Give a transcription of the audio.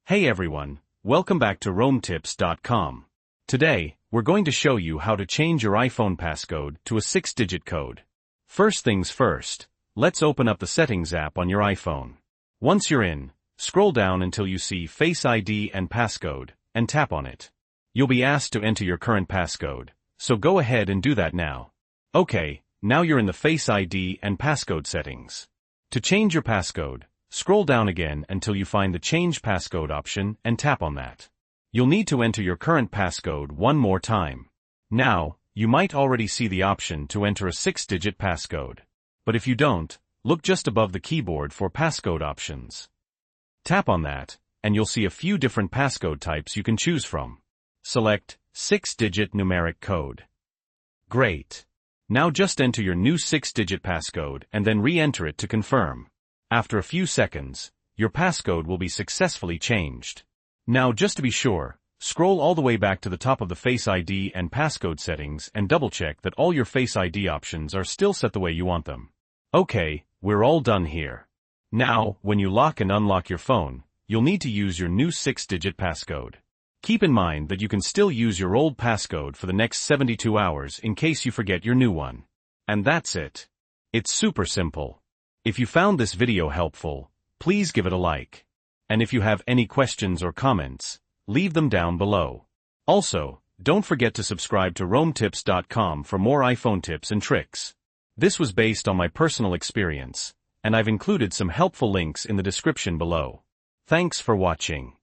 Hey everyone, welcome back to RoamTips.com. Today, we're going to show you how to change your iPhone passcode to a 6-digit code. First things first, let's open up the Settings app on your iPhone. Once you're in, scroll down until you see Face ID and Passcode, and tap on it. You'll be asked to enter your current passcode, so go ahead and do that now. Okay, now you're in the Face ID and Passcode settings. To change your passcode, scroll down again until you find the Change Passcode option and tap on that. You'll need to enter your current passcode one more time. Now, you might already see the option to enter a 6-digit passcode. But if you don't, look just above the keyboard for passcode options. Tap on that, and you'll see a few different passcode types you can choose from. Select 6-digit numeric code. Great. Now just enter your new 6-digit passcode and then re-enter it to confirm. After a few seconds, your passcode will be successfully changed. Now just to be sure, scroll all the way back to the top of the Face ID and Passcode settings and double-check that all your Face ID options are still set the way you want them. Okay, we're all done here. Now, when you lock and unlock your phone, you'll need to use your new 6-digit passcode. Keep in mind that you can still use your old passcode for the next 72 hours in case you forget your new one. And that's it. It's super simple. If you found this video helpful, please give it a like. And if you have any questions or comments, leave them down below. Also, don't forget to subscribe to RoamTips.com for more iPhone tips and tricks. This was based on my personal experience, and I've included some helpful links in the description below. Thanks for watching.